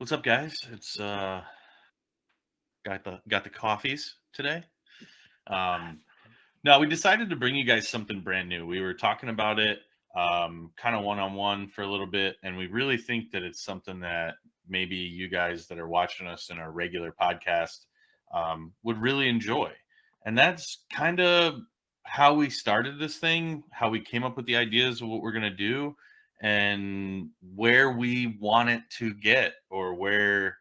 What's up, guys? It's got the coffees today. Um, no, we decided to bring you guys something brand new. We were talking about it, kind of one on one for a little bit, and we really think that it's something that maybe you guys that are watching us in our regular podcast would really enjoy. And that's kind of how we started this thing, how we came up with the ideas of what we're gonna do, and where we want it to get, or where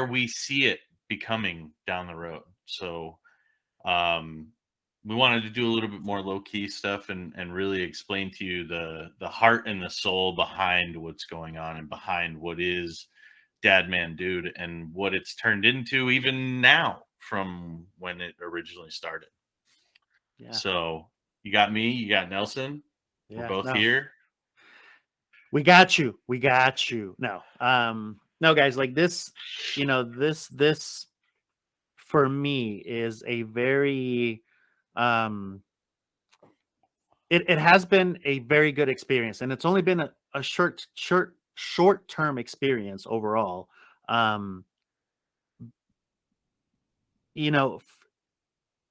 we see it becoming down the road. So um, we wanted to do a little bit more low key stuff and really explain to you the heart and the soul behind what's going on and behind what is Dad Man Dude and what it's turned into even now from when it originally started. Yeah. So you got me, you got Nelson. We're Yeah. both No, here. we got you. We got you. No, guys, like this, this for me is a very, um, it has been a very good experience, and it's only been a short-term experience overall. Um, you know, f-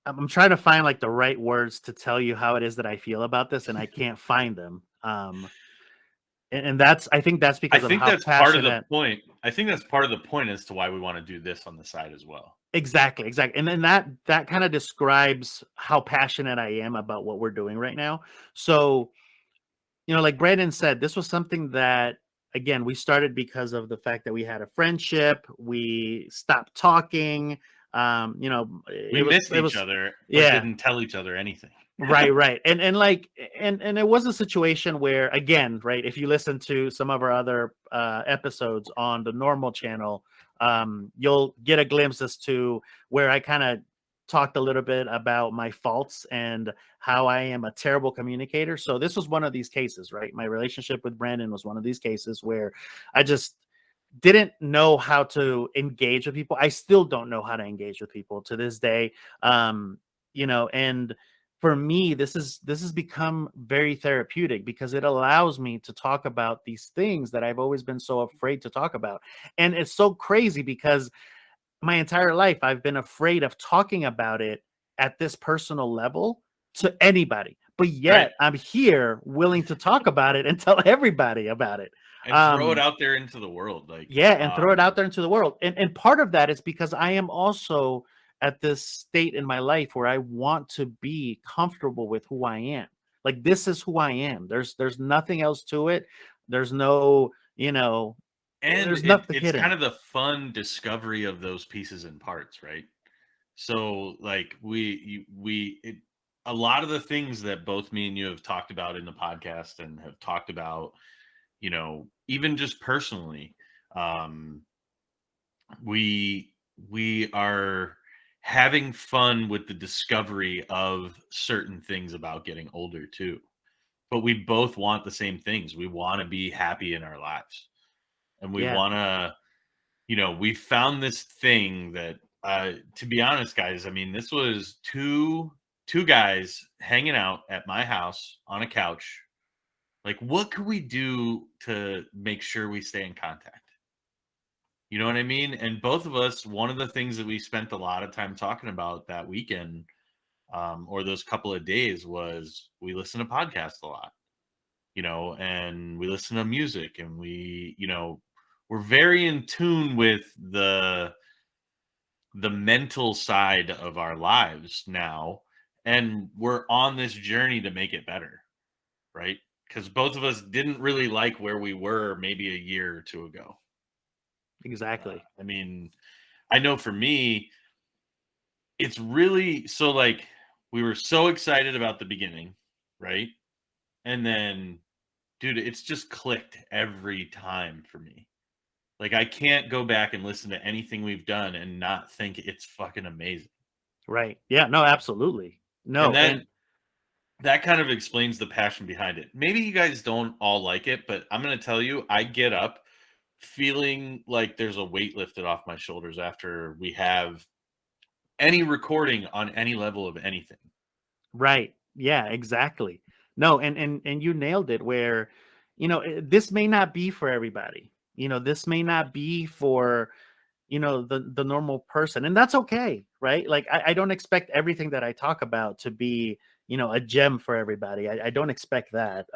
I'm trying to find like the right words to tell you how it is that I feel about this, and I can't find them. And I think that's I because of think how that's part of the passionate. point. I think that's part of the point as to why we want to do this on the side as well. Exactly. And then that kind of describes how passionate I am about what we're doing right now. So, like Brandon said, this was something that, again, we started because of the fact that we had a friendship. We stopped talking. We missed it each was, other, but yeah. didn't tell each other anything. Right. And it was a situation where, again, right, if you listen to some of our other episodes on the normal channel, you'll get a glimpse as to where I kind of talked a little bit about my faults and how I am a terrible communicator. So this was one of these cases, right? My relationship with Brandon was one of these cases where I just didn't know how to engage with people. I still don't know how to engage with people to this day. And for me, this has become very therapeutic because it allows me to talk about these things that I've always been so afraid to talk about. And it's so crazy because my entire life I've been afraid of talking about it at this personal level to anybody. But Right. yet I'm here willing to talk about it and tell everybody about it. And throw it Um, out there into the world. yeah, and throw it out there into the world. And part of that is because I am also at this state in my life where I want to be comfortable with who I am. Like this is who I am. There's nothing else to it. There's no, and there's nothing it's kind hidden. of the fun discovery of those pieces and parts, right? So like a lot of the things that both me and you have talked about in the podcast and have talked about, even just personally, um, we are having fun with the discovery of certain things about getting older too. But we both want the same things. We want to be happy in our lives. And we Yeah. want to, we found this thing that to be honest, guys, I mean, this was two guys hanging out at my house on a couch. Like, what could we do to make sure we stay in contact? You know what I mean? And both of us, one of the things that we spent a lot of time talking about that weekend, or those couple of days, was we listen to podcasts a lot, and we listen to music, and we're very in tune with the mental side of our lives now, and we're on this journey to make it better, right? Because both of us didn't really like where we were maybe a year or two ago. Exactly. I mean, I know for me, it's really so like we were so excited about the beginning, right? And then, dude, it's just clicked every time for me. Like I can't go back and listen to anything we've done and not think it's fucking amazing. Right. Yeah, no, absolutely. And No, and that kind of explains the passion behind it. Maybe you guys don't all like it, but I'm going to tell you, I get up feeling like there's a weight lifted off my shoulders after we have any recording on any level of anything. right. Yeah, exactly. No, and you nailed it where, this may not be for everybody. this may not be for the normal person, and that's okay, right? Like I don't expect everything that I talk about to be a gem for everybody. I don't expect that.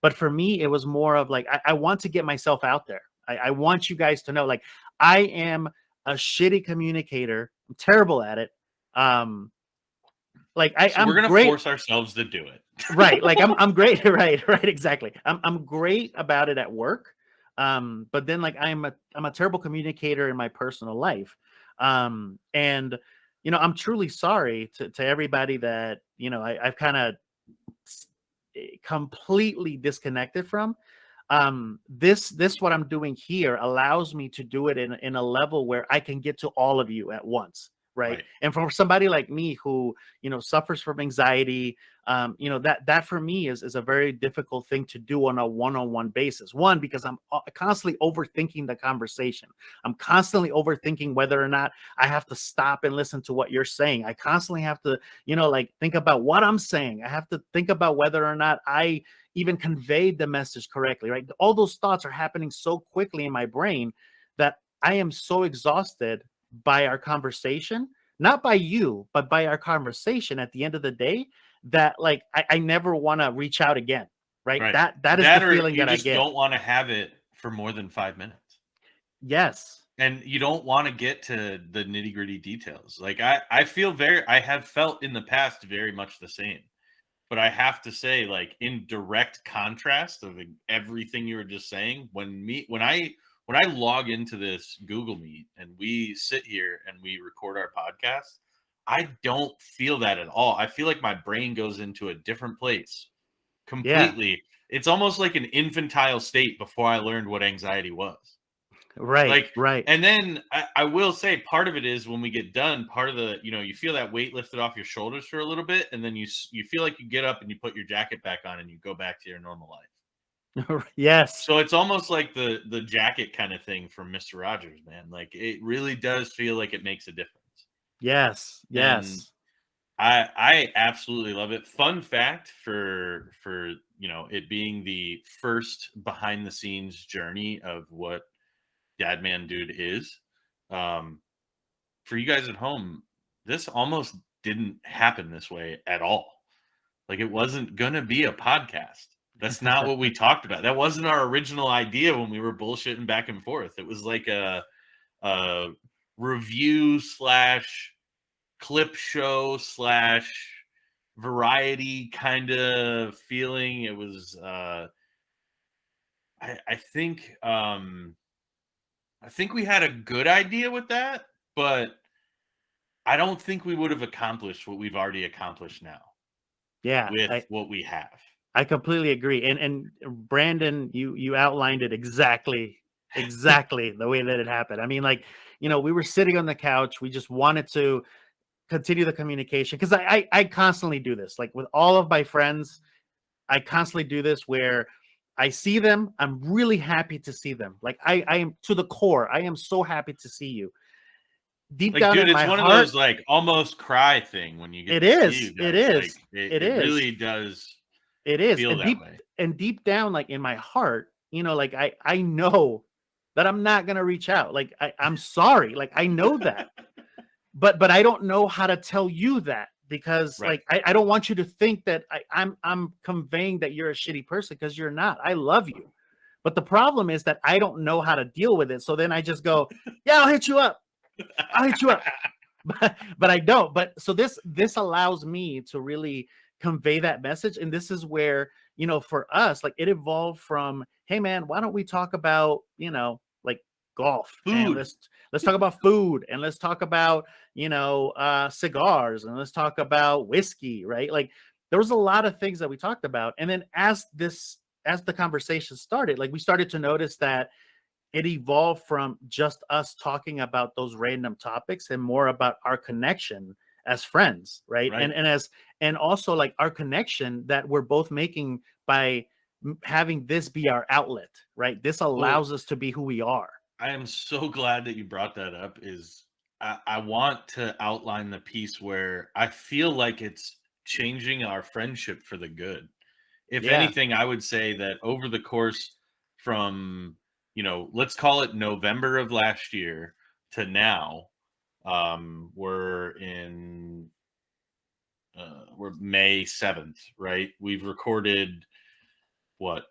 But for me it was more of like I want to get myself out there. I want you guys to know, like, I am a shitty communicator. I'm terrible at it. um like So we're I'm gonna great. force ourselves to do it. Right, like I'm great. Right, exactly. I'm great about it at work. But then like I'm a terrible communicator in my personal life. And I'm truly sorry to everybody that I've kind of completely disconnected from. This what I'm doing here allows me to do it in a level where I can get to all of you at once, right? Right. And for somebody like me who suffers from anxiety, that for me is a very difficult thing to do on a one-on-one basis. One, because I'm constantly overthinking the conversation. I'm constantly overthinking whether or not I have to stop and listen to what you're saying. I constantly have to like think about what I'm saying. I have to think about whether or not I even conveyed the message correctly, right? All those thoughts are happening so quickly in my brain that I am so exhausted by our conversation, not by you, but by our conversation at the end of the day, that like I never want to reach out again, right? Right. That is the That, or feeling you that I just get. don't want to have it for more than 5 minutes. Yes. And you don't want to get to the nitty gritty details. Like I have felt in the past very much the same. But I have to say, like, in direct contrast of everything you were just saying, when I log into this Google Meet and we sit here and we record our podcast, I don't feel that at all. I feel like my brain goes into a different place Yeah. completely. It's almost like an infantile state before I learned what anxiety was. Right. Like, Right. and then I will say part of it is when we get done, part of the, you feel that weight lifted off your shoulders for a little bit. And then you feel like you get up and you put your jacket back on and you go back to your normal life. Yes. So it's almost like the jacket kind of thing from Mr. Rogers, man. Like it really does feel like it makes a difference. Yes. And Yes. I absolutely love it. Fun fact for it being the first behind the scenes journey of what Dad Man Dude is. Um, for you guys at home, this almost didn't happen this way at all. Like it wasn't gonna be a podcast. That's not what we talked about. That wasn't our original idea when we were bullshitting back and forth. It was like a review slash clip show slash variety kind of feeling. It was I think we had a good idea with that, but I don't think we would have accomplished what we've already accomplished now Yeah. with I what we have. I completely agree. And Brandon, you outlined it exactly the way that it happened. I mean, like, we were sitting on the couch. We just wanted to continue the communication because I constantly do this. Like with all of my friends, I constantly do this where I see them. I'm really happy to see them. Like I am to the core. I am so happy to see you. Deep Like, down dude, in it's my one of heart, those like almost cry thing when you get it to see is. you It guys. Like is. it, It it is. really does It is. feel that way. And deep down, like in my heart, like I know that I'm not gonna reach out. Like I'm sorry. Like I know that. But I don't know how to tell you that because Right. like I don't want you to think that I'm conveying that you're a shitty person because you're not. I love you. But the problem is that I don't know how to deal with it. So then I just go, yeah, I'll hit you up. I'll hit you up. But I don't. But so this allows me to really convey that message. And this is where, for us, like it evolved from, hey man, why don't we talk about, like golf, and Food. let's talk about food, and let's talk about, cigars, and let's talk about whiskey, right? Like there was a lot of things that we talked about. And then as the conversation started, like we started to notice that it evolved from just us talking about those random topics and more about our connection as friends, right? Right. And also like our connection that we're both making by having this be our outlet, right? This Well, allows us to be who we are. I am so glad that you brought that up. I want to outline the piece where I feel like it's changing our friendship for the good. If Yeah. anything, I would say that over the course from let's call it November of last year to now, we're May 7th, right? We've recorded what,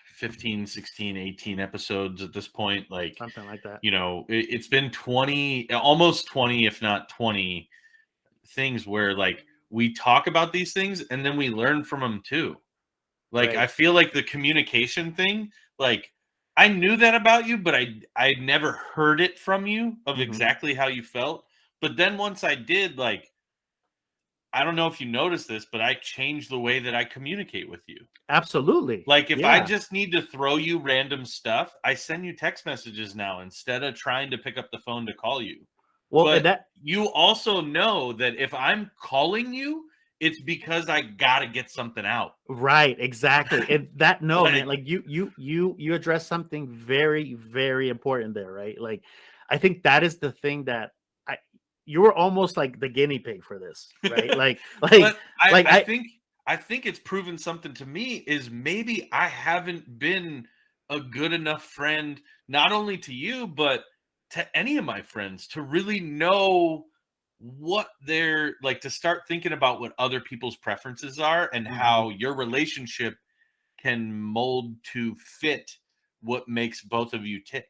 15, 16, 18 episodes at this point. Like, something like that. it's been 20, almost 20, if not 20 things where like we talk about these things and then we learn from them too. Like, Right. I feel like the communication thing, like, I knew that about you, but I never heard it from you of Mhm. exactly how you felt. But then once I did, like, I don't know if you noticed this, but I changed the way that I communicate with you. Absolutely. Like, if I Yeah. just need to throw you random stuff, I send you text messages now instead of trying to pick up the phone to call you. Well, and But that you also know that if I'm calling you, it's because I gotta get something out. right, exactly. And that no, man, Like, like you address something very, very important there, right? Like, I think that is the thing that I you were almost like the guinea pig for this, right? but I, Like I I think I think it's proven something to me is maybe I haven't been a good enough friend, not only to you, but to any of my friends to really know what they're like, to start thinking about what other people's preferences are and Mhm. how your relationship can mold to fit what makes both of you tick.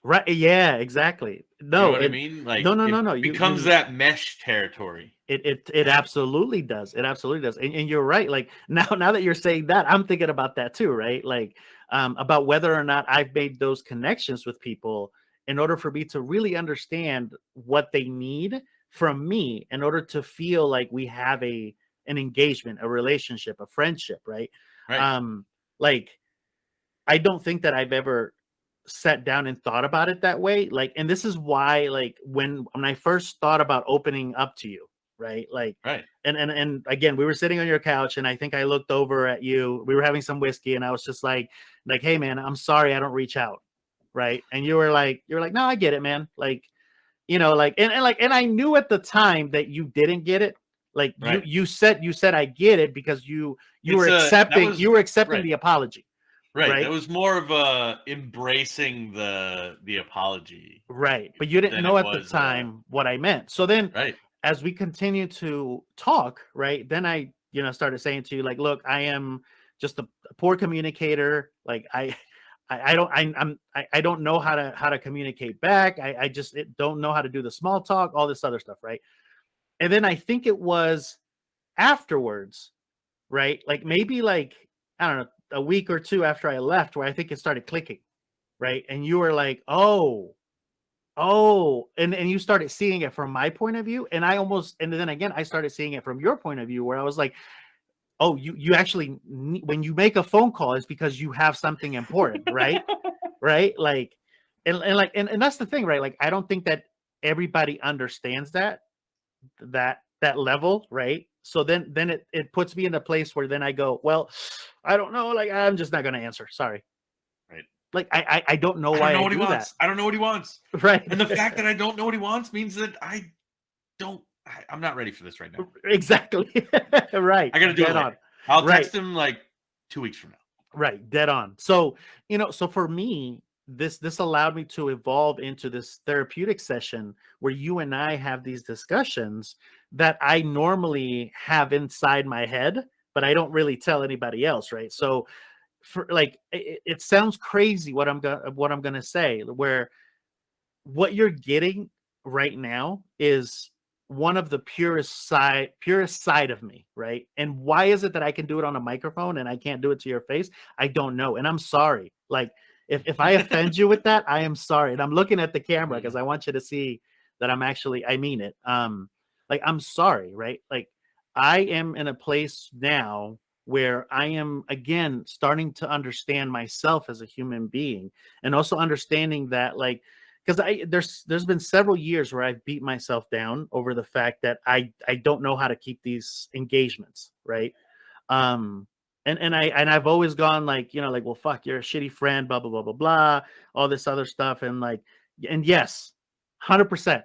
Right, yeah, exactly. You know No, what I and mean? no, Like, no, it no, no. becomes that mesh territory. It absolutely does. It absolutely does. And you're right. Like now that you're saying that, I'm thinking about that too, right? Like about whether or not I've made those connections with people in order for me to really understand what they need from me in order to feel like we have an engagement, a relationship, a friendship, right? Right. Um, like I don't think that I've ever sat down and thought about it that way. Like, and this is why, like, when I first thought about opening up to you, right? Like, Right. and again, we were sitting on your couch, and I think I looked over at you. We were having some whiskey, and I was just like, hey, man, I'm sorry I don't reach out, right? And you were like, no, I get it, man. Like, like, and I knew at the time that you didn't get it. Like, Right. you said I get it because you It's were a that accepting was you were accepting right. the apology, Right. That right? was more of a embracing the apology Right. But you didn't than know it at the was time what I meant. So then right. as we continue to talk, right, then I, started saying to you, like, look, I am just a poor communicator. Like I don't I don't know how to communicate back. I just don't know how to do the small talk, all this other stuff, right? And then I think it was afterwards, right? Like maybe like, I don't know, a week or two after I left, where I think it started clicking, right? And you were like, oh, and you started seeing it from my point of view, and then again, I started seeing it from your point of view, where I was like, oh, you actually when you make a phone call, it's because you have something important, right? Right? Like, and that's the thing, right? Like, I don't think that everybody understands that level, right? So then it puts me in a place where then I go, well, I don't know, like, I'm just not going to answer. Sorry. Right. Like, I don't know I don't why know I what he do that. wants. I don't know what he wants. Right. And the fact that I don't know what he wants means that I'm not ready for this right now. Exactly. Right. I got to do it Dead later. on. I'll Right. text him like 2 weeks from now. Right. Dead on. So, so for me, this allowed me to evolve into this therapeutic session where you and I have these discussions that I normally have inside my head, but I don't really tell anybody else, right? So for like it sounds crazy what I'm gonna say, where what you're getting right now is one of the purest side of me, right? And why is it that I can do it on a microphone and I can't do it to your face? I don't know, and I'm sorry. Like, if I offend you with that, I am sorry. And I'm looking at the camera because Mhm. I want you to see that I mean it. Like, I'm sorry, right? Like, I am in a place now where I am again starting to understand myself as a human being, and also understanding that, like, because there's been several years where I've beat myself down over the fact that I don't know how to keep these engagements, right? Um, and I've always gone like, like, well, fuck, you're a shitty friend, blah blah blah blah blah, all this other stuff, and like, and yes, 100%,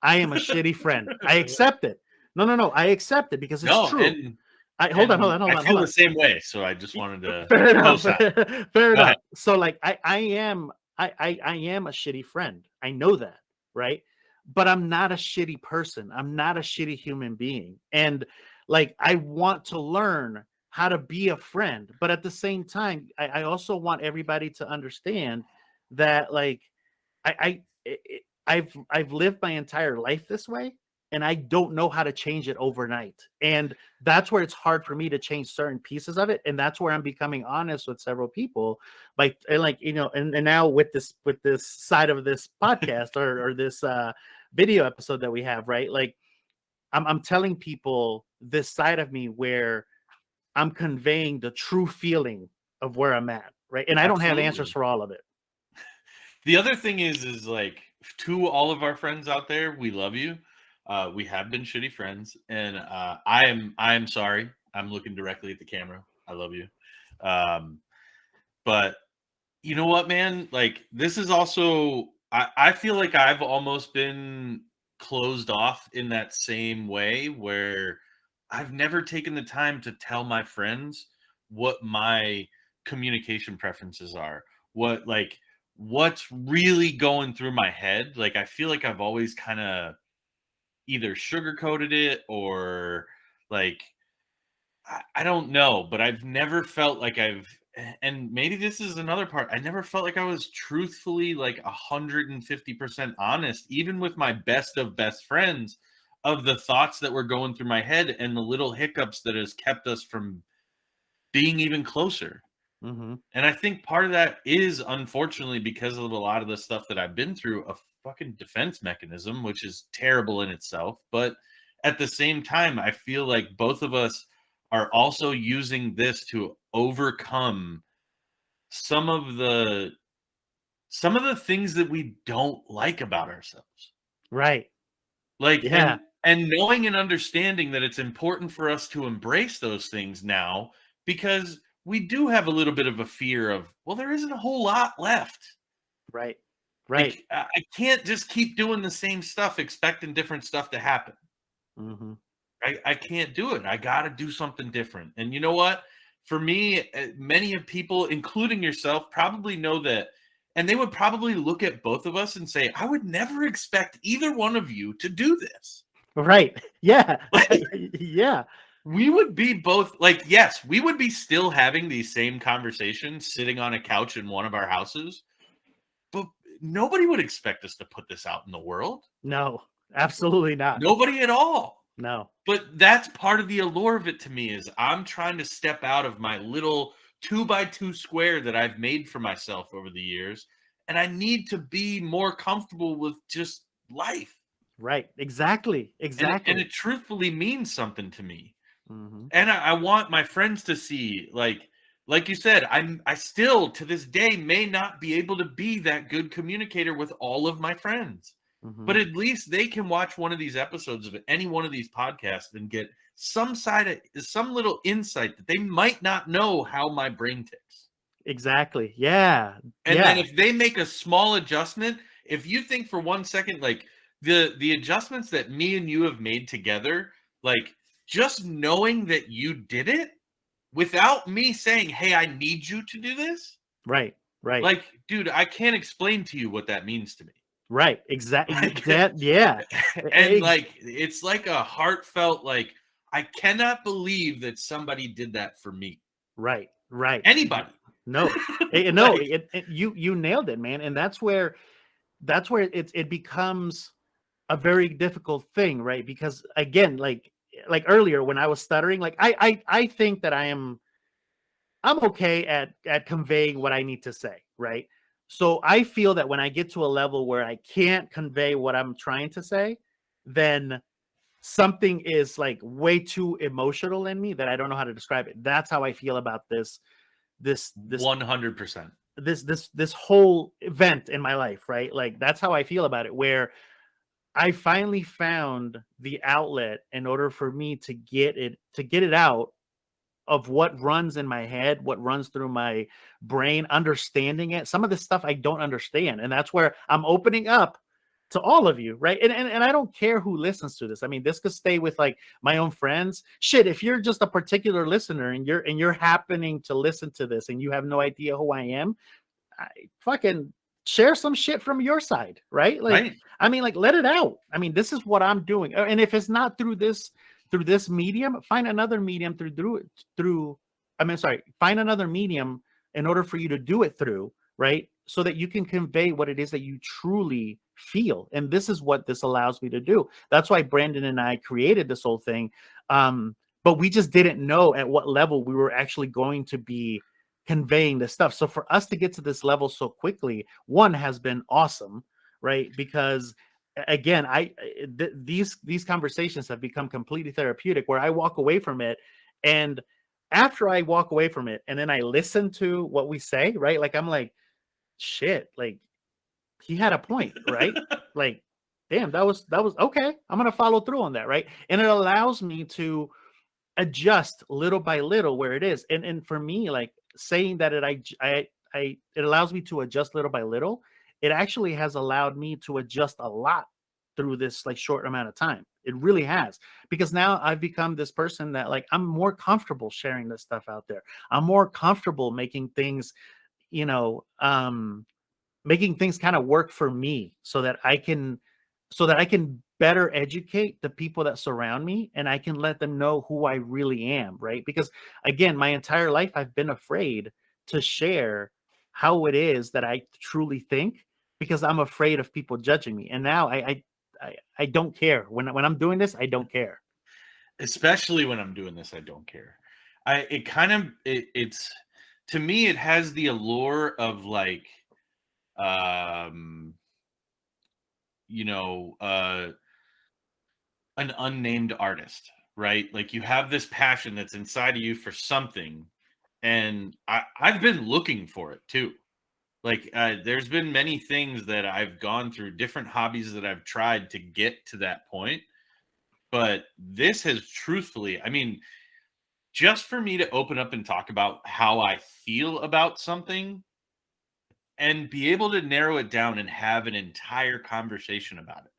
I am a shitty friend. I accept it. No, I accept it because it's No, true. hold on, hold And on, hold I on, feel hold the on. same way, so I just wanted to Fair enough. post that. Fair Go ahead. enough. So like I am I am a shitty friend. I know that, right? But I'm not a shitty person. I'm not a shitty human being. And like I want to learn how to be a friend, but at the same time, I also want everybody to understand that like I've lived my entire life this way, and I don't know how to change it overnight. And that's where it's hard for me to change certain pieces of it. And that's where I'm becoming honest with several people, like and like and now with this side of this podcast or this video episode that we have, right? Like I'm telling people this side of me where I'm conveying the true feeling of where I'm at, right? And I don't have answers Absolutely. for all of it. The other thing is like, to all of our friends out there, we love you. We have been shitty friends, and I am sorry. I'm looking directly at the camera. I love you. But you know what, man? Like, this is also, I feel like I've almost been closed off in that same way where I've never taken the time to tell my friends what my communication preferences are. What, like, what's really going through my head. Like, I feel like I've always kind of either sugarcoated it or like I don't know, but I've never felt like and maybe this is another part. I never felt like I was truthfully like 150% honest, even with my best of best friends, of the thoughts that were going through my head and the little hiccups that has kept us from being even closer. Mm-hmm. And I think part of that is unfortunately because of a lot of the stuff that I've been through, a fucking defense mechanism, which is terrible in itself. But at the same time, I feel like both of us are also using this to overcome some of the things that we don't like about ourselves. Right. Like, Yeah. and knowing and understanding that it's important for us to embrace those things now, because we do have a little bit of a fear of, well, there isn't a whole lot left. Right. Right. Like, I can't just keep doing the same stuff expecting different stuff to happen. Mm-hmm. I can't do it. I got to do something different. And you know what? For me, many of people, including yourself, probably know that. And they would probably look at both of us and say, I would never expect either one of you to do this. Right. Yeah. Like, Yeah. we would be both like, yes, we would be still having these same conversations sitting on a couch in one of our houses, but nobody would expect us to put this out in the world. No, absolutely not. Nobody at all. No. But that's part of the allure of it to me is I'm trying to step out of my little 2x2 square that I've made for myself over the years. And I need to be more comfortable with just life. Right. Exactly. And Exactly. it truthfully means something to me. Mm-hmm. And I want my friends to see, like you said, I still to this day may not be able to be that good communicator with all of my friends. Mm-hmm. But at least they can watch one of these episodes of any one of these podcasts and get some little insight that they might not know how my brain ticks. Exactly. Yeah. And then Yeah. if they make a small adjustment, if you think for 1 second, like the adjustments that me and you have made together, like just knowing that you did it without me saying, hey, I need you to do this. Right. Right. Like, dude, I can't explain to you what that means to me. Right. Exactly. Like, That. Yeah. and like, it's like a heartfelt, like, I cannot believe that somebody did that for me. Right. Right. Anybody. No. No. Like, You nailed it, man. And that's where it becomes a very difficult thing, right? Because again, like earlier when I was stuttering, like I think that I'm okay at conveying what I need to say, right? So I feel that when I get to a level where I can't convey what I'm trying to say, then something is like way too emotional in me that I don't know how to describe it. That's how I feel about this 100%. this whole event in my life, right? Like that's how I feel about it, where I finally found the outlet in order for me to get it out of what runs in my head, what runs through my brain, understanding it. Some of this stuff I don't understand. And that's where I'm opening up to all of you, right? And I don't care who listens to this. I mean, this could stay with like my own friends. Shit, if you're just a particular listener and you're happening to listen to this and you have no idea who I am, I fucking share some shit from your side, right? Like, Right. I mean, like, let it out. I mean, this is what I'm doing. And if it's not through this medium, find another medium through. I mean, sorry, find another medium in order for you to do it through, right? So that you can convey what it is that you truly feel. And this is what this allows me to do. That's why Brandon and I created this whole thing. But we just didn't know at what level we were actually going to be conveying this stuff. So for us to get to this level so quickly, one has been awesome, right? Because again, these conversations have become completely therapeutic where I walk away from it, and after I walk away from it and then I listen to what we say, right? Like I'm like, shit, like he had a point, right? Like, damn, that was okay. I'm gonna follow through on that, right? And it allows me to adjust little by little where it is. And for me, like saying that it allows me to adjust little by little, it actually has allowed me to adjust a lot through this like short amount of time. It really has, because now I've become this person that like I'm more comfortable sharing this stuff out there. I'm more comfortable making things, you know, making things kind of work for me so that I can better educate the people that surround me, and I can let them know who I really am, right? Because again, my entire life I've been afraid to share how it is that I truly think, because I'm afraid of people judging me. And now I don't care. When I'm doing this, I don't care. Especially when I'm doing this, I don't care. It's to me, it has the allure of like, um, you know, an unnamed artist, right? Like you have this passion that's inside of you for something, and I've been looking for it too. Like there's been many things that I've gone through, different hobbies that I've tried to get to that point, but this has truthfully, I mean, just for me to open up and talk about how I feel about something and be able to narrow it down and have an entire conversation about it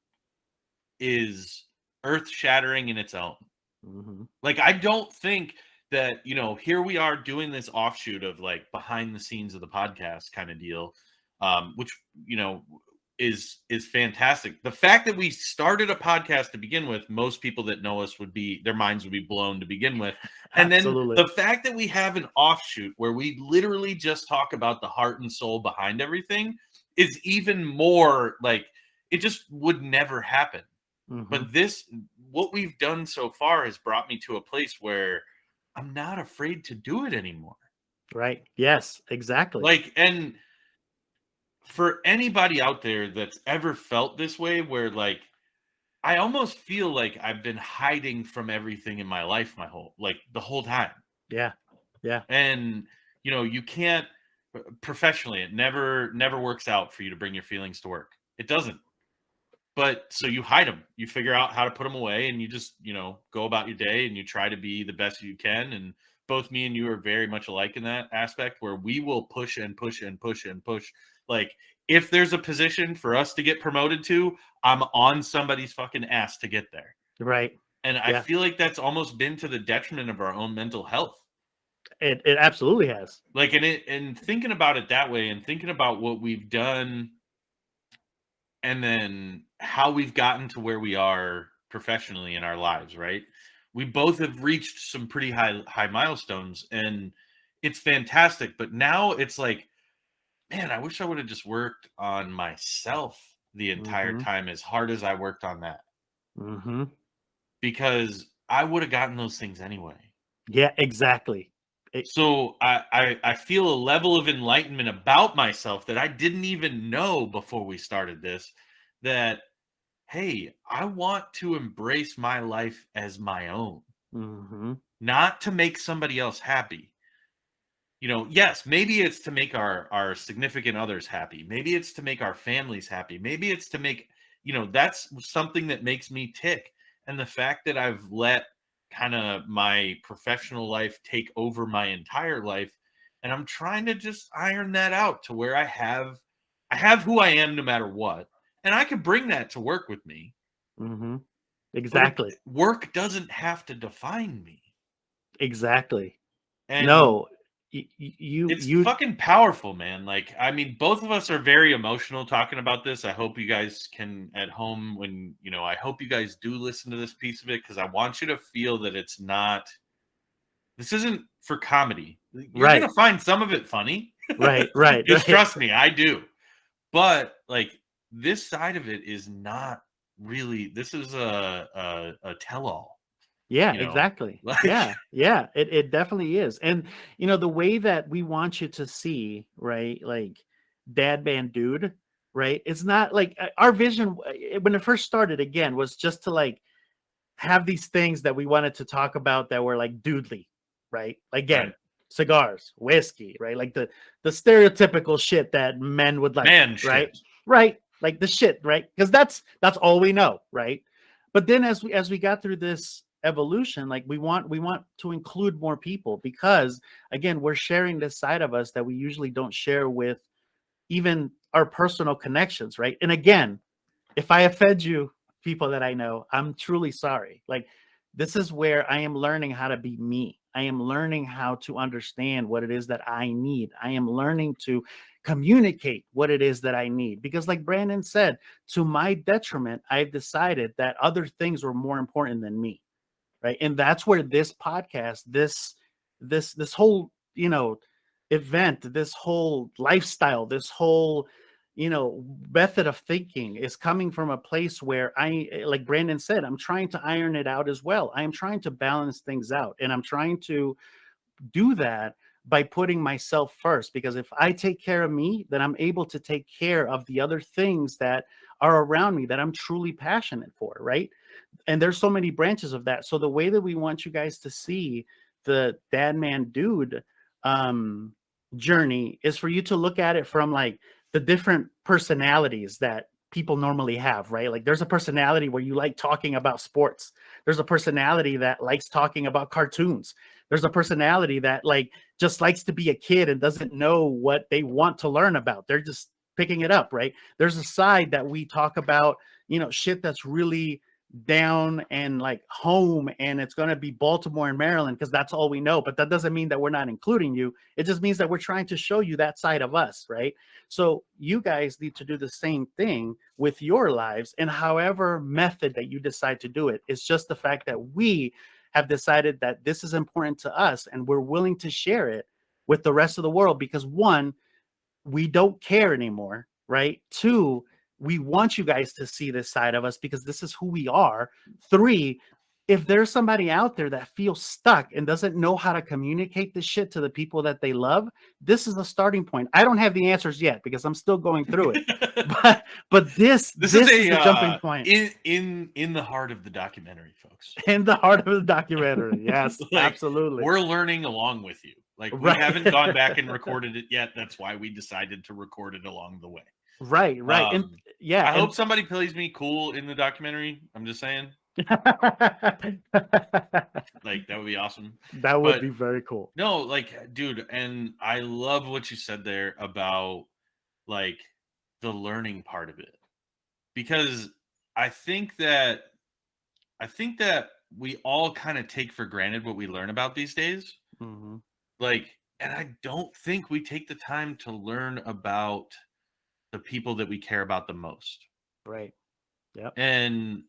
is earth shattering in its own. Mm-hmm. Like, I don't think that, here we are doing this offshoot of like behind the scenes of the podcast kind of deal, which, is fantastic. The fact that we started a podcast to begin with, most people that know us their minds would be blown to begin with. And then Absolutely. the fact that we have an offshoot where we literally just talk about the heart and soul behind everything is even more like, it just would never happen. Mm-hmm. But what we've done so far has brought me to a place where I'm not afraid to do it anymore. Right. Yes, exactly. Like, and for anybody out there that's ever felt this way, where like, I almost feel like I've been hiding from everything in my life the whole time. Yeah. Yeah. And, you can't professionally, it never works out for you to bring your feelings to work. It doesn't. But so you hide them, you figure out how to put them away, and you just, go about your day and you try to be the best you can. And both me and you are very much alike in that aspect, where we will push and push and push and push. Like, if there's a position for us to get promoted to, I'm on somebody's fucking ass to get there. Right. And I Yeah. feel like that's almost been to the detriment of our own mental health. It absolutely has. Like, and thinking about it that way, and thinking about what we've done, and then how we've gotten to where we are professionally in our lives, right? We both have reached some pretty high milestones, and it's fantastic. But now it's like, man, I wish I would have just worked on myself the entire Mm-hmm. time as hard as I worked on that, Mm-hmm. because I would have gotten those things anyway. Yeah, exactly. So I feel a level of enlightenment about myself that I didn't even know before we started this, that, hey, I want to embrace my life as my own, Mm-hmm. not to make somebody else happy. Yes, maybe it's to make our significant others happy. Maybe it's to make our families happy. Maybe it's to make, that's something that makes me tick. And the fact that I've let kind of my professional life take over my entire life, and I'm trying to just iron that out to where I have who I am no matter what. and I could bring that to work with me. Mm-hmm. But Exactly. work doesn't have to define me. Exactly. And No, it's you fucking powerful, man. Like, I mean, both of us are very emotional talking about this. I hope you guys can at home when, I hope you guys do listen to this piece of it, because I want you to feel that this isn't for comedy. You're right, going to find some of it funny. right, right, Just right. trust me, I do. But like, this side of it is not really, this is a tell-all, Yeah, you know, exactly. like, Yeah, yeah, it definitely is. And the way that we want you to see, right? Like Dad Man Dude, right? It's not like our vision when it first started again was just to like have these things that we wanted to talk about that were like dudely, right? right. Again, cigars, whiskey, right? Like the stereotypical shit that men would like, Man right? shit. Right? Like the shit, right? Because that's all we know, right? But then as we got through this evolution, like we want to include more people because again, we're sharing this side of us that we usually don't share with even our personal connections, right? And again, if I offend you, people that I know, I'm truly sorry. Like, this is where I am learning how to be me. I am learning how to understand what it is that I need. I am learning to communicate what it is that I need. Because, like Brandon said, to my detriment, I've decided that other things were more important than me. Right. And that's where this podcast, this whole, event, this whole lifestyle, this whole method of thinking is coming from a place where like Brandon said, I'm trying to iron it out as well. I am trying to balance things out, and I'm trying to do that by putting myself first, because if I take care of me, then I'm able to take care of the other things that are around me that I'm truly passionate for, right? And there's so many branches of that. So the way that we want you guys to see the Dad Man Dude um journey is for you to look at it from like the different personalities that people normally have, right? Like there's a personality where you like talking about sports. There's a personality that likes talking about cartoons. There's a personality that like just likes to be a kid and doesn't know what they want to learn about. They're just picking it up, right? There's a side that we talk about, shit that's really down and like home, and it's going to be Baltimore and Maryland because that's all we know. But that doesn't mean that we're not including you. It just means that we're trying to show you that side of us, right? So you guys need to do the same thing with your lives, and however method that you decide to do it. It's just the fact that we have decided that this is important to us and we're willing to share it with the rest of the world because one, we don't care anymore, right? Two, we want you guys to see this side of us because this is who we are. Three, if there's somebody out there that feels stuck and doesn't know how to communicate this shit to the people that they love, this is a starting point. I don't have the answers yet because I'm still going through it. But this This is the jumping point. in the heart of the documentary, folks. In the heart of the documentary. Yes, Like, absolutely. we're learning along with you. Like, we Right. haven't gone back and recorded it yet. That's why we decided to record it along the way. Right. And yeah, I hope somebody plays me cool in the documentary. I'm just saying, like, that would be awesome. that would But be very cool. no, like, dude, and I love what you said there about like the learning part of it, because I think that I think that we all kind of take for granted what we learn about these days. Mhm. Like, and I don't think we take the time to learn about the people that we care about the most. Right. Yep. And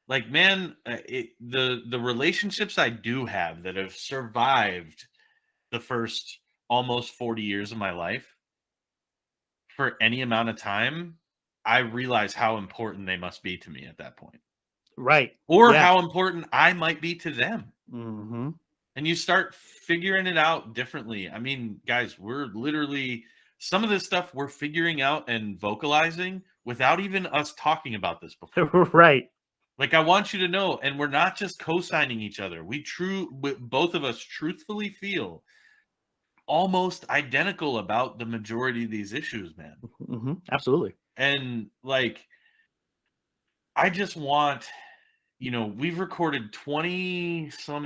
like, man, the relationships I do have that have survived the first almost 40 years of my life, for any amount of time, I realize how important they must be to me at that point, Right. or Yeah. how important I might be to them. Mhm. And you start figuring it out differently. I mean, guys, we're literally, some of this stuff we're figuring out and vocalizing without even us talking about this before. Right. Like, I want you to know, and we're not just co-signing each other. Both of us truthfully feel almost identical about the majority of these issues, man. Mhm. Absolutely. And like, I just want, we've recorded 20 some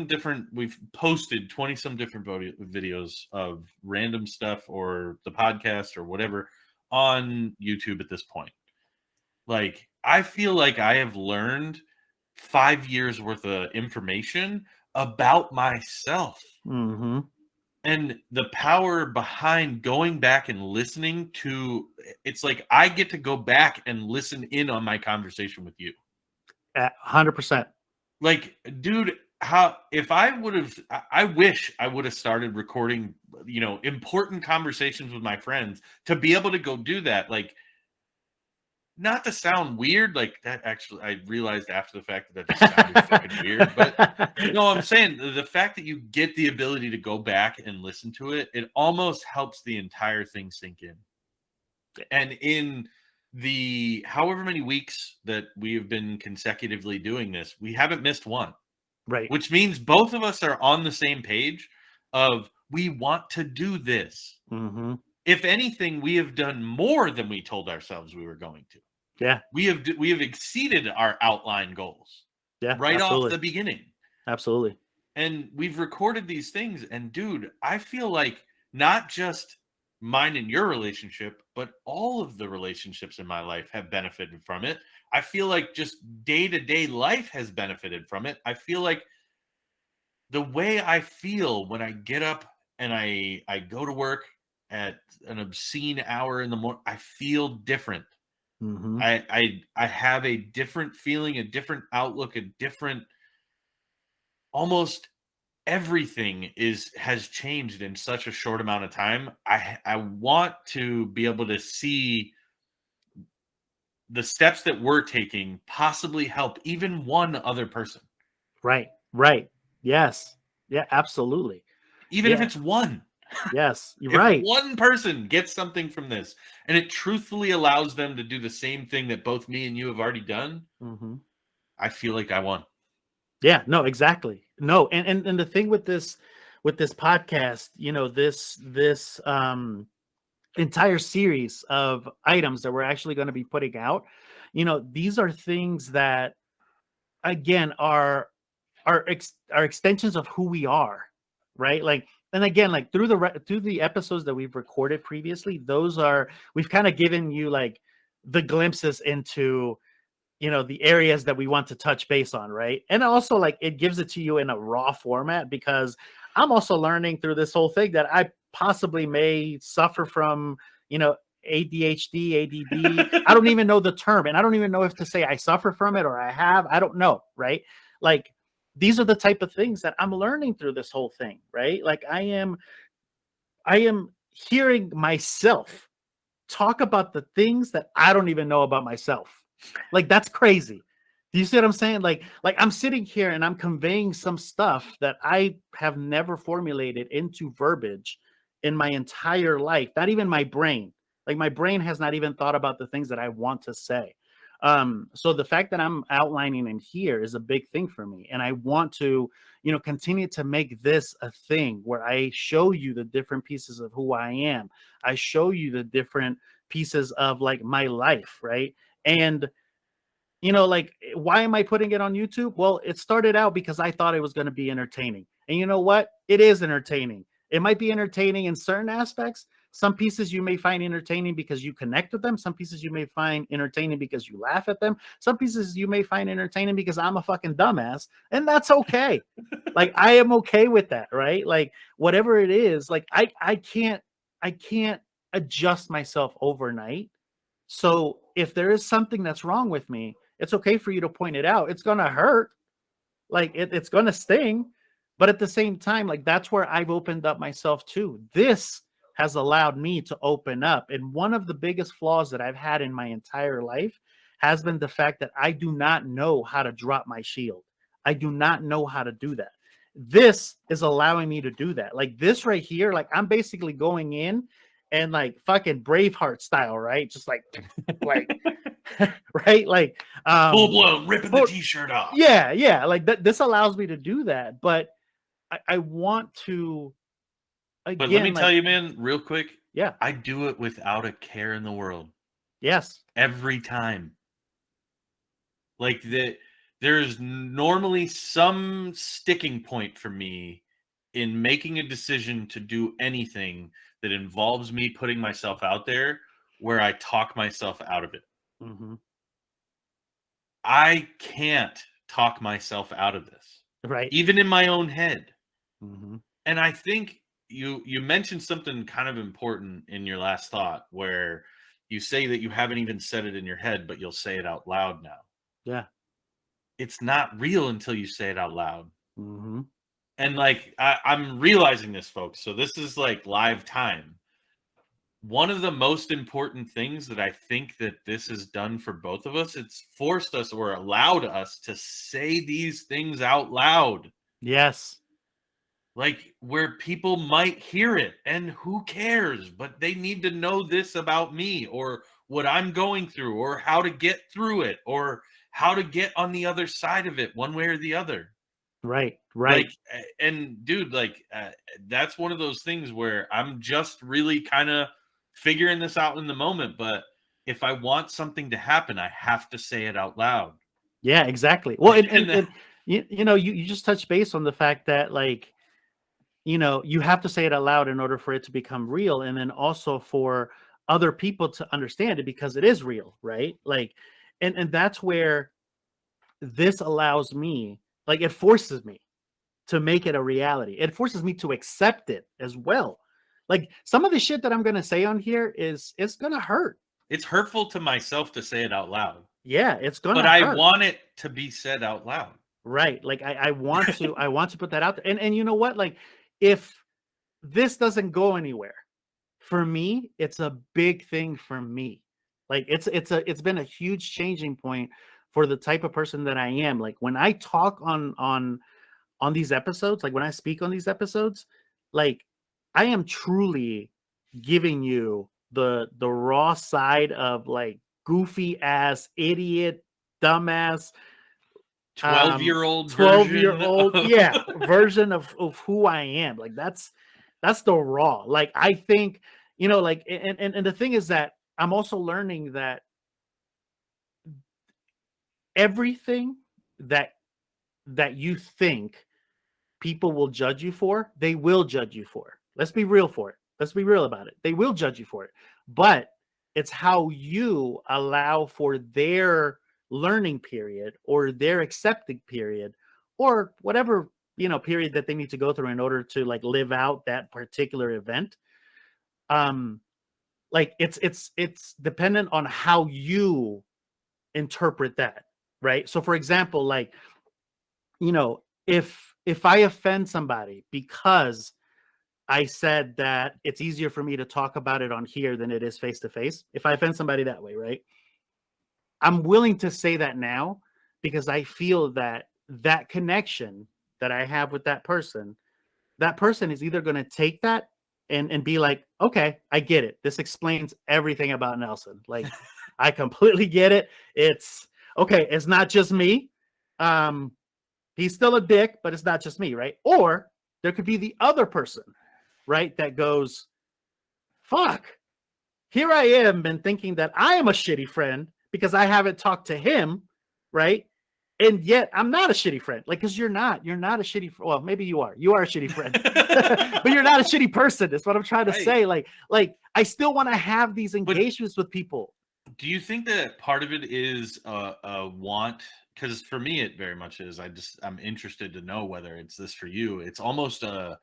different, we've posted 20 some different videos of random stuff or the podcast or whatever on YouTube at this point. Like, I feel like I have learned 5 years worth of information about myself. Mm-hmm. And the power behind going back and listening to it's like I get to go back and listen in on my conversation with you. 100%. Like, dude, how if I would have I wish I would have started recording, important conversations with my friends to be able to go do that. Like, not to sound weird, like that actually I realized after the fact that just sounded fucking weird, but no, I'm saying the fact that you get the ability to go back and listen to it, it almost helps the entire thing sink in. And in the however many weeks that we have been consecutively doing this, we haven't missed one, Right. which means both of us are on the same page of we want to do this. Mm-hmm. If anything, we have done more than we told ourselves we were going to. Yeah. We have exceeded our outline goals Yeah. right off Absolutely. the beginning. Absolutely. And we've recorded these things, and dude, I feel like not just mine and your relationship, but all of the relationships in my life have benefited from it. I feel like just day-to-day life has benefited from it. I feel like the way I feel when I get up and I go to work at an obscene hour in the morning, I feel different. Mm-hmm. I have a different feeling, a different outlook, a different almost everything has changed in such a short amount of time. I want to be able to see the steps that we're taking possibly help even one other person. Right. Right. Yes. Yeah. Absolutely. Even if Yeah. it's one. Yes. You're If right. one person gets something from this and it truthfully allows them to do the same thing that both me and you have already done, Mm-hmm. I feel like I won. Yeah, no, exactly. No, and the thing with this podcast, this entire series of items that we're actually going to be putting out, these are things that again are extensions of who we are, right? Like, and again, like through the episodes that we've recorded previously, those are we've kind of given you like the glimpses into the areas that we want to touch base on, right? And also like it gives it to you in a raw format because I'm also learning through this whole thing that I possibly may suffer from, ADHD, ADD. I don't even know the term, and I don't even know if to say I suffer from it or I don't know, right? Like these are the type of things that I'm learning through this whole thing, right? Like I am hearing myself talk about the things that I don't even know about myself. Like that's crazy. Do you see what I'm saying? Like I'm sitting here and I'm conveying some stuff that I have never formulated into verbiage in my entire life. Not even my brain. Like my brain has not even thought about the things that I want to say. So the fact that I'm outlining in here is a big thing for me, and I want to, continue to make this a thing where I show you the different pieces of who I am. I show you the different pieces of like my life, right? And like why am I putting it on YouTube? Well, it started out because I thought it was going to be entertaining. And you know what? It is entertaining. It might be entertaining in certain aspects. Some pieces you may find entertaining because you connect with them. Some pieces you may find entertaining because you laugh at them. Some pieces you may find entertaining because I'm a fucking dumbass, and that's okay. Like I am okay with that, right? Like whatever it is, like I can't adjust myself overnight. So if there is something that's wrong with me, it's okay for you to point it out. It's gonna hurt, like it's gonna sting, but at the same time, like that's where I've opened up myself too. This has allowed me to open up. And one of the biggest flaws that I've had in my entire life has been the fact that I do not know how to drop my shield. I do not know how to do that. This is allowing me to do that. Like this right here, like I'm basically going in and like fucking Braveheart style, right? Just like right? Like Full blown ripping the oh, t-shirt off. yeah, like that. This allows me to do that, but I want to But let again, me tell like you, man, real quick, yeah, I do it without a care in the world yes, every time. Like there's normally some sticking point for me in making a decision to do anything that involves me putting myself out there where I talk myself out of it. hmm I can't talk myself out of this, Right. even in my own head. Mm-hmm. And I think you mentioned something kind of important in your last thought, where you say that you haven't even said it in your head, but you'll say it out loud now. Yeah. It's not real until you say it out loud. Mm-hmm. And like I'm realizing this, folks. So this is like live time. One of the most important things that I think that this has done for both of us, it's forced us or allowed us to say these things out loud. Yes. Like where people might hear it and who cares, but they need to know this about me or what I'm going through or how to get through it or how to get on the other side of it one way or the other. Right. Like, Right. and dude, like, that's one of those things where I'm just really kind of figuring this out in the moment. But if I want something to happen, I have to say it out loud. Yeah, exactly. Well, and And you know, you just touched base on the fact that, like, you know, you have to say it out loud in order for it to become real, and then also for other people to understand it because it is real, right? Like, and that's where this allows me, like, it forces me to make it a reality. It forces me to accept it as well. Like, some of the shit that I'm gonna say on here is it's gonna hurt. it's hurtful to myself to say it out loud, Yeah, it's but gonna I hurt. want it to be said out loud. Right. Like, I want to put that out there. And you know what? Like, if this doesn't go anywhere, for me, it's a big thing for me. Like, it's been a huge changing point for the type of person that I am. Like, when I talk on these episodes, like when I speak on these episodes, like, I am truly giving you the raw side of, like, goofy ass idiot dumbass 12-year-old 12-year version old, of yeah, version of who I am. Like, that's the raw. Like, I think, you know, like, and the thing is that I'm also learning that everything that you think people will judge you for, they will judge you for. Let's be real for it. Let's be real about it. They will judge you for it. But it's how you allow for their learning period or their accepting period or whatever, you know, period that they need to go through in order to, like, live out that particular event. Um like, it's dependent on how you interpret that, right? So for example, like, you know, if I offend somebody because I said that it's easier for me to talk about it on here than it is face to face, if I offend somebody that way, right? I'm willing to say that now because I feel that that connection that I have with that person is either going to take that and be like, okay, I get it. This explains everything about Nelson. Like, I completely get it. It's okay. It's not just me. Um, he's still a dick, but it's not just me, right? Or there could be the other person, right? That goes, fuck, here I am and thinking that I am a shitty friend because I haven't talked to him, right? And yet I'm not a shitty friend. Like, because you're not a shitty, well, maybe you are a shitty friend, but you're not a shitty person. That's what I'm trying to Right. say. Like I still want to have these But engagements with people. do you think that part of it is a want? Because for me, it very much is. I'm interested to know whether it's this for you. It's almost a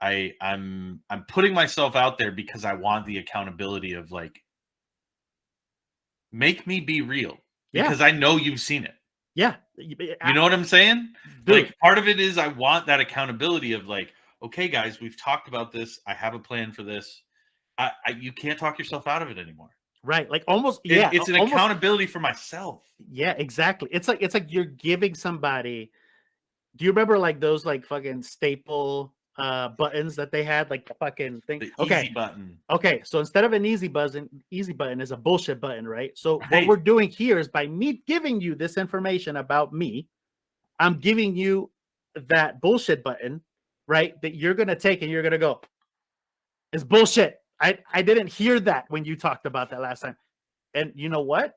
I'm putting myself out there because I want the accountability of like make me be real Yeah. because I know you've seen it. Yeah. You know what I'm saying? Dude. Like part of it is I want that accountability of like, okay, guys, we've talked about this. I have a plan for this. You can't talk yourself out of it anymore. Right. Like, almost, yeah. It's an Almost. accountability for myself. Yeah, exactly. It's like you're giving somebody. Do you remember, like, those, like, fucking staple buttons that they had, like the fucking thing? The Okay. easy button, Okay, so instead of an easy button is a bullshit button, right? So what right? we're doing here is, by me giving you this information about me, I'm giving you that bullshit button, right? That you're gonna take and you're gonna go, it's bullshit. I didn't hear that when you talked about that last time. And you know what?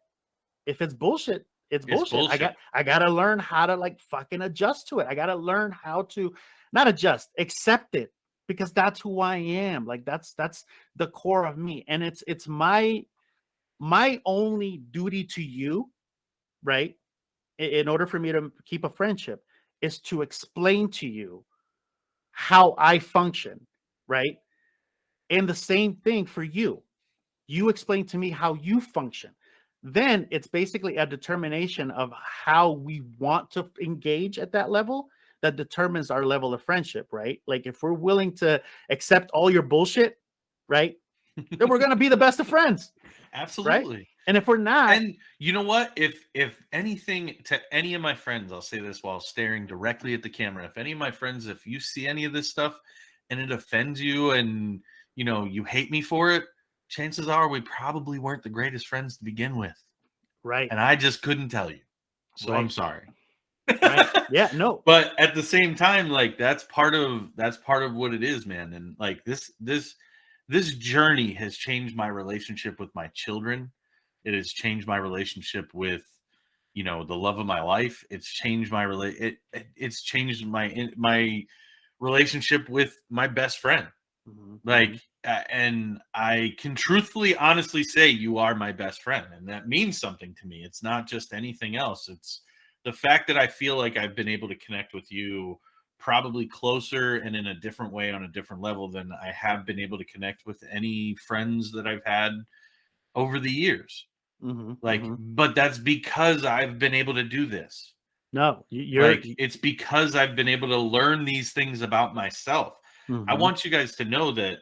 If it's bullshit, it's It's bullshit. bullshit. I gotta learn how to, like, fucking adjust to it. I gotta learn how to not adjust, accept it, because that's who I am. Like, that's the core of me. And it's my only duty to you, right? in order for me to keep a friendship, is to explain to you how I function, right? And the same thing for you. You explain to me how you function. Then it's basically a determination of how we want to engage at that level that determines our level of friendship, right? Like if we're willing to accept all your bullshit, right? Then we're gonna be the best of friends, right? Absolutely. And if we're not, And you know what? If anything, to any of my friends, I'll say this while staring directly at the camera. If any of my friends, if you see any of this stuff and it offends you and you hate me for it, chances are we probably weren't the greatest friends to begin with. right, And I just couldn't tell you. So I'm right, sorry. right, yeah, no, But at the same time, like that's part of what it is, man. And like this journey has changed my relationship with my children. It has changed my relationship with the love of my life. It's changed it's changed my relationship with my best friend. mhm, Like mhm. and I can truthfully honestly say you are my best friend, and that means something to me. It's not just anything else. It's the fact that I feel like I've been able to connect with you probably closer and in a different way on a different level than I have been able to connect with any friends that I've had over the years. Mhm, Like, mhm. but that's because I've been able to do this. No, Like, it's because I've been able to learn these things about myself. I mhm. want you guys to know that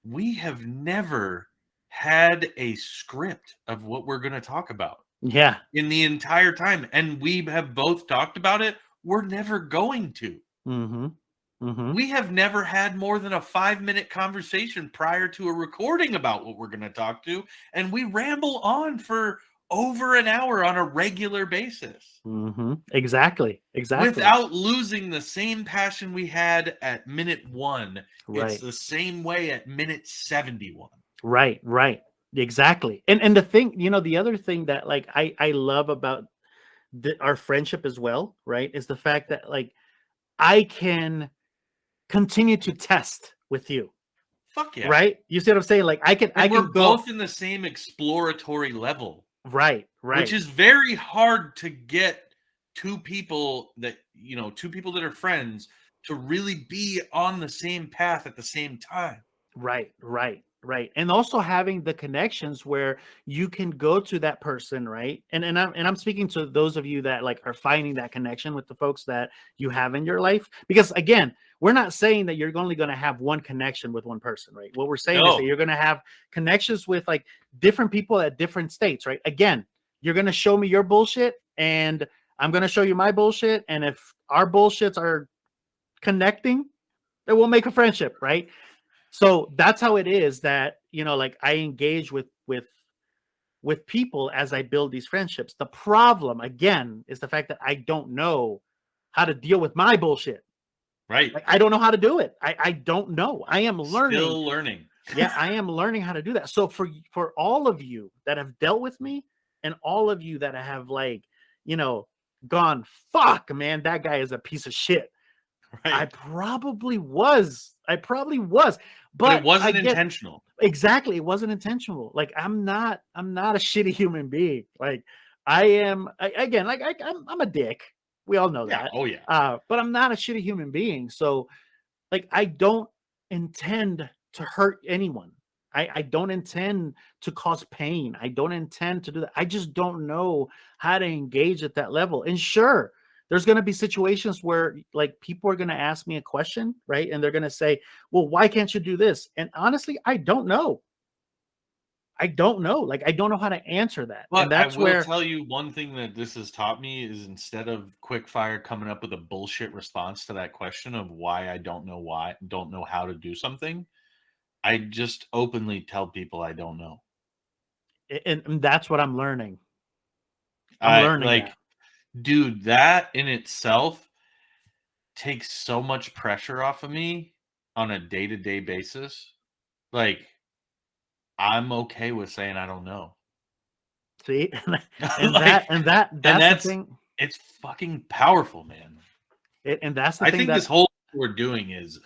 we have never had a script of what we're going to talk about Yeah. in the entire time. And we have both talked about it. We're never going to. Mhm, mhm. We have never had more than a 5-minute conversation prior to a recording about what we're going to talk to. And we ramble on for over an hour on a regular basis Mhm. Exactly, exactly. without losing the same passion we had at minute 1. It's Right, the same way at minute 71. right, right. Exactly. And the thing, the other thing that like I love about our friendship as well, right, is the fact that like I can continue to test with you, Fuck yeah. right? You see what I'm saying? Like I And can we're go both in the same exploratory level, right, which right, is very hard to get two people that are friends to really be on the same path at the same time. right, right, right. And also having the connections where you can go to that person, right? And I'm speaking to those of you that like are finding that connection with the folks that you have in your life. Because again, we're not saying that you're only going to have one connection with one person, right? What we're saying is that No, you're going to have connections with like different people at different states, right? Again, you're going to show me your bullshit and I'm going to show you my bullshit. And if our bullshits are connecting, then we'll make a friendship, right? So that's how it is that like I engage with people as I build these friendships. The problem again is the fact that I don't know how to deal with my bullshit. right. Like I don't know how to do it. I don't know. I am learning. Still learning. Yeah, I am learning how to do that. So for all of you that have dealt with me and all of you that have like, you know, gone, fuck, man, that guy is a piece of shit. I Right. probably was. I probably was. But it But I wasn't get intentional. exactly, it wasn't intentional. Like I'm not a shitty human being. Like I am again, like I'm a dick. We all know Yeah. that. Oh yeah. But I'm not a shitty human being. So like I don't intend to hurt anyone. I don't intend to cause pain. I don't intend to do that. I just don't know how to engage at that level. And sure, there's going to be situations where like people are going to ask me a question, right? And they're going to say, "Well, why can't you do this?" And honestly, I don't know. I don't know. Like I don't know how to answer that. And But I that's will where tell you one thing that this has taught me is instead of quick fire coming up with a bullshit response to that question of why I don't know how to do something, I just openly tell people I don't know. and that's what I'm learning. I'm I learning that. like, dude, that in itself takes so much pressure off of me on a day-to-day basis. Like, I'm okay with saying I don't know. See? and that Like, and that and that's the thing. it's fucking powerful, man. And that's the I thing think this that whole thing we're doing is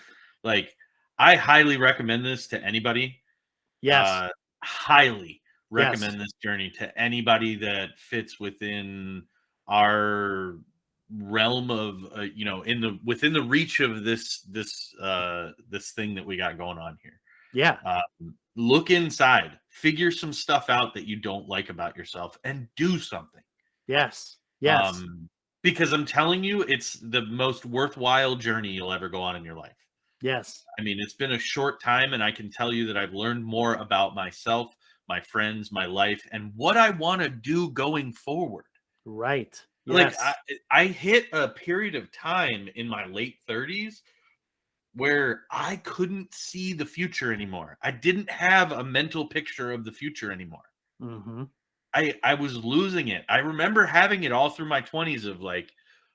like, I highly recommend this to anybody. yes. Highly Yes. recommend this journey to anybody that fits within our realm of within the reach of this thing that we got going on here. Yeah. Look inside, figure some stuff out that you don't like about yourself, and do something. Yes. Yes. Because I'm telling you, it's the most worthwhile journey you'll ever go on in your life. Yes. I mean, it's been a short time, and I can tell you that I've learned more about myself, my friends, my life, and what I want to do going forward. Right. Like Yes. I hit a period of time in my late 30s where I couldn't see the future anymore. I didn't have a mental picture of the future anymore. Mm-hmm. I was losing it. I remember having it all through my 20s of like,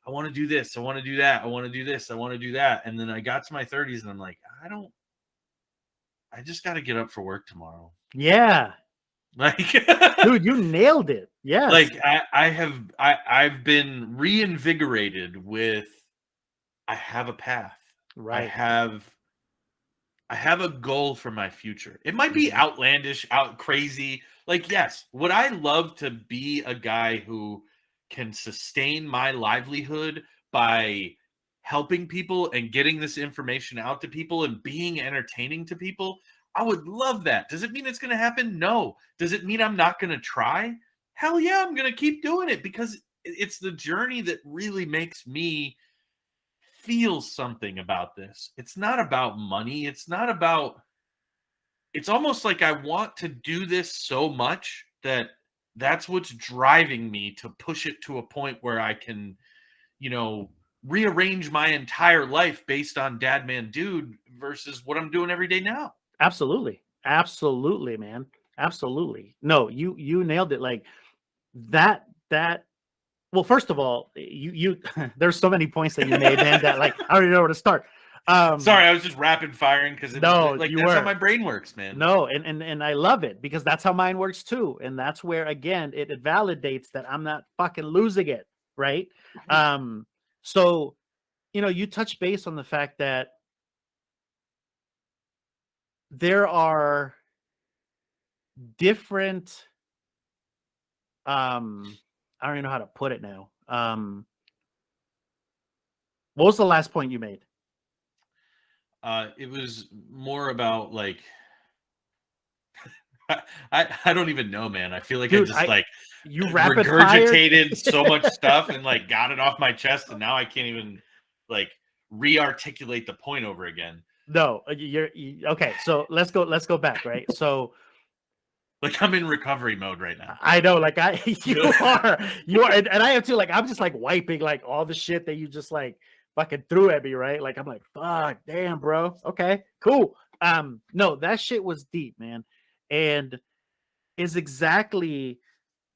I want to do this, I want to do that, I want to do this, I want to do that. And then I got to my 30s and I'm like, I just got to get up for work tomorrow. Yeah. Like, Dude, you nailed it. Yes. like I've been reinvigorated with, I have a path. I Right. have a goal for my future. It might be Mhm. outlandish, out crazy. Like, yes, would I love to be a guy who can sustain my livelihood by helping people and getting this information out to people and being entertaining to people? I would love that. Does it mean it's going to happen? No. Does it mean I'm not going to try? Hell yeah, I'm going to keep doing it because it's the journey that really makes me feel something about this. It's not about money. It's almost like I want to do this so much that that's what's driving me to push it to a point where I can, you know, rearrange my entire life based on Dad Man Dude versus what I'm doing every day now. Absolutely. Absolutely, man. Absolutely. No, you nailed it. Like that. Well, first of all, you there's so many points that you made, man, that like I don't even know where to start. Sorry, I was just rapid firing because No, like you that's how my were. brain works, man. No, and I love it because that's how mine works too. And that's where again it validates that I'm not fucking losing it, right? Um, so you touch base on the fact that there are different I don't even know how to put it now. What was the last point you made? It was more about like I don't even know, man. I feel like I Dude, just like you rapid fired. regurgitated so much stuff and like got it off my chest, and now I can't even like re-articulate the point over again. No, okay. So let's go back, right? So Like I'm in recovery mode right now. I know, like you are, and I am too. Like I'm just like wiping like all the shit that you just like fucking threw at me, right? Like I'm like, fuck, damn, bro. Okay, cool. No, that shit was deep, man, and is exactly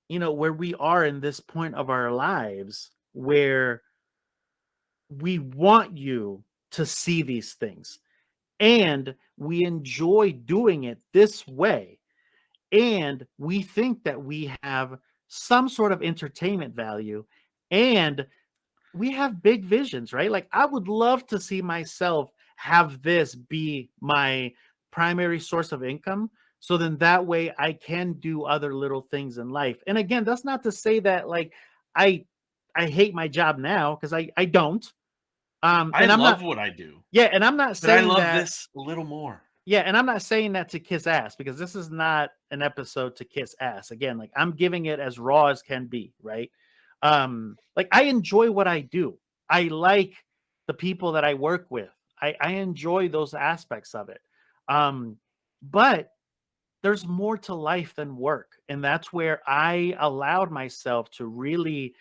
where we are in this point of our lives where we want you to see these things and we enjoy doing it this way and we think that we have some sort of entertainment value and we have big visions, right? Like I would love to see myself have this be my primary source of income so then that way I can do other little things in life. And again, that's not to say that like i I hate my job now because I don't. I And I'm not. love what I do, Yeah, and I'm not but I saying love that. this a little more. Yeah, and I'm not saying that to kiss ass because this is not an episode to kiss ass. Again, like I'm giving it as raw as can be, right? Like I enjoy what I do. I like the people that I work with. I enjoy those aspects of it. But there's more to life than work. And that's where I allowed myself to really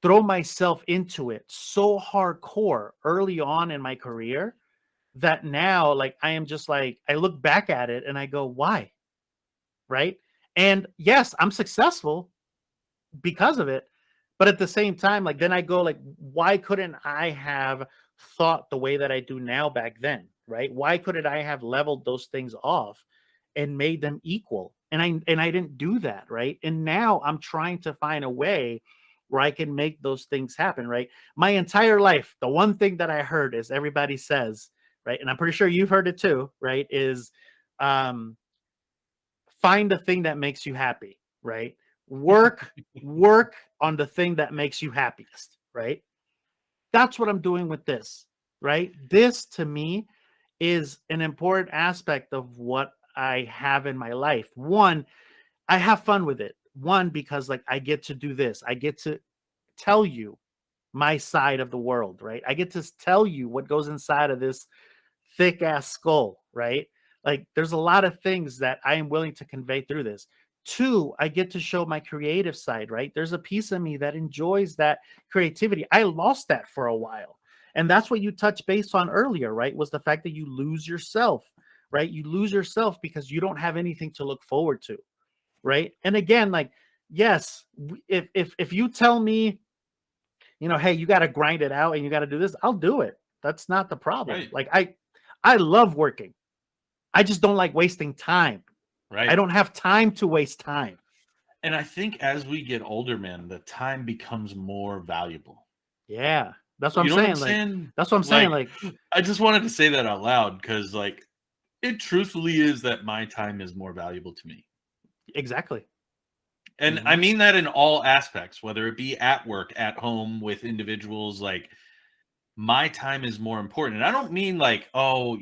throw myself into it so hardcore early on in my career that now like I am just like I look back at it and I go, why? Right? And yes, I'm successful because of it, but at the same time like then I go like why couldn't I have thought the way that I do now back then, right? Why couldn't I have leveled those things off and made them equal? And I didn't do that, right? And now I'm trying to find a way where I can make those things happen, right? My entire life, the one thing that I heard is everybody says, right? And I'm pretty sure you've heard it too, right? Is um find the thing that makes you happy, right? work on the thing that makes you happiest, right? That's what I'm doing with this, right? This to me is an important aspect of what I have in my life. One, I have fun with it. One, because like I get to do this. I get to tell you my side of the world, right? I get to tell you what goes inside of this thick ass skull, right? Like there's a lot of things that I am willing to convey through this. Two, I get to show my creative side, right? There's a piece of me that enjoys that creativity. I lost that for a while. And that's what you touched base on earlier, right? Was the fact that you lose yourself, right? You lose yourself because you don't have anything to look forward to, right? And again, like, yes, if you tell me, hey, you got to grind it out and you got to do this, I'll do it. That's not the problem. Right. Like I love working. I just don't like wasting time. Right. I don't have time to waste time. And I think as we get older, man, the time becomes more valuable. Yeah. That's what You I'm know saying. what I'm saying? That's what I'm saying. Like, I just wanted to say that out loud because, like, it truthfully is that my time is more valuable to me. exactly. And I mean that in all aspects, whether it be at work, at home, with individuals, like my time is more important. And I don't mean like, oh,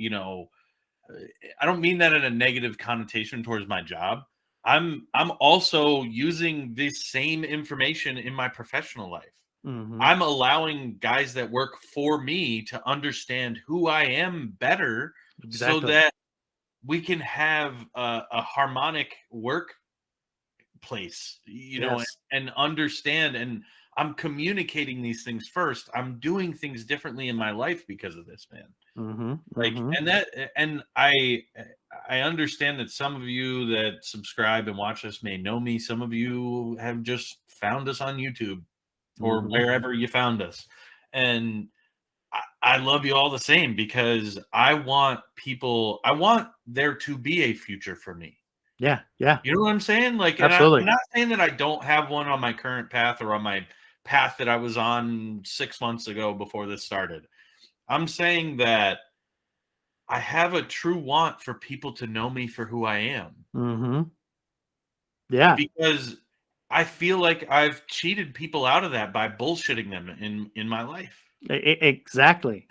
I don't mean that in a negative connotation towards my job. I'm also using this same information in my professional life. I'm allowing guys that work for me to understand who I am better so that we can have a harmonic work place, Yes. and understand. And I'm communicating these things first. I'm doing things differently in my life because of this, man. Like, and I understand that some of you that subscribe and watch us may know me. Some of you have just found us on YouTube or wherever you found us. And I love you all the same because I want there to be a future for me. Yeah. Yeah. You know what I'm saying? Like, and Absolutely. I'm not saying that I don't have one on my current path or on my path that I was on 6 months ago before this started. I'm saying that I have a true want for people to know me for who I am. Yeah. Because I feel like I've cheated people out of that by bullshitting them in my life. Exactly.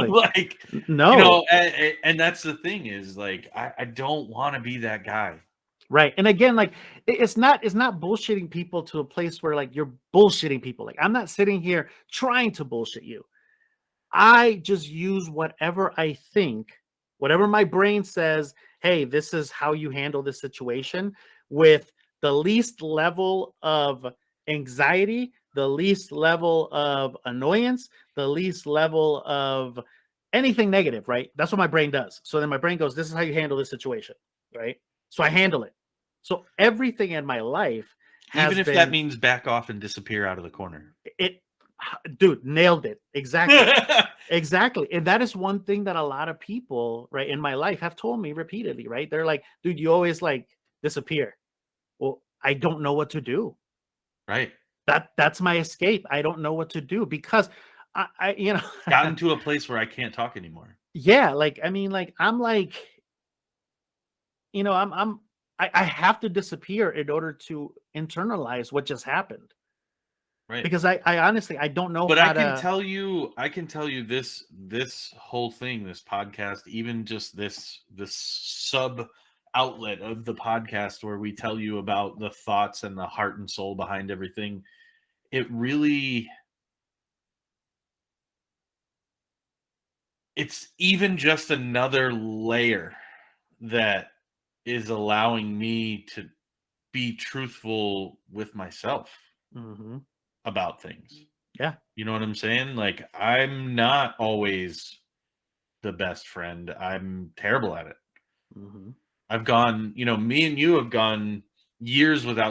Like, no. And that's the thing is like, I don't want to be that guy. Right. And again, like it's not bullshitting people to a place where like you're bullshitting people. Like I'm not sitting here trying to bullshit you. I just use whatever I think, whatever my brain says, hey, this is how you handle this situation with the least level of anxiety, the least level of annoyance, the least level of anything negative, right? That's what my brain does. So then my brain goes, this is how you handle this situation, right? So I handle it. So everything in my life has even if that means back off and disappear out of the corner. Dude, nailed it. Exactly. Exactly. And that is one thing that a lot of people, right, in my life have told me repeatedly, right? They're like, dude, you always like disappear. Well, I don't know what to do. Right. That's my escape. I don't know what to do because I gotten to a place where I can't talk anymore. Yeah, like I mean, like I'm like, I have to disappear in order to internalize what just happened. Right. Because I honestly I don't know but how I can tell you this whole thing, this podcast, even just this sub outlet of the podcast where we tell you about the thoughts and the heart and soul behind everything, it really, it's even just another layer that is allowing me to be truthful with myself about things. Yeah. You know what I'm saying? Like, I'm not always the best friend. I'm terrible at it. I've gone, me and you have gone years without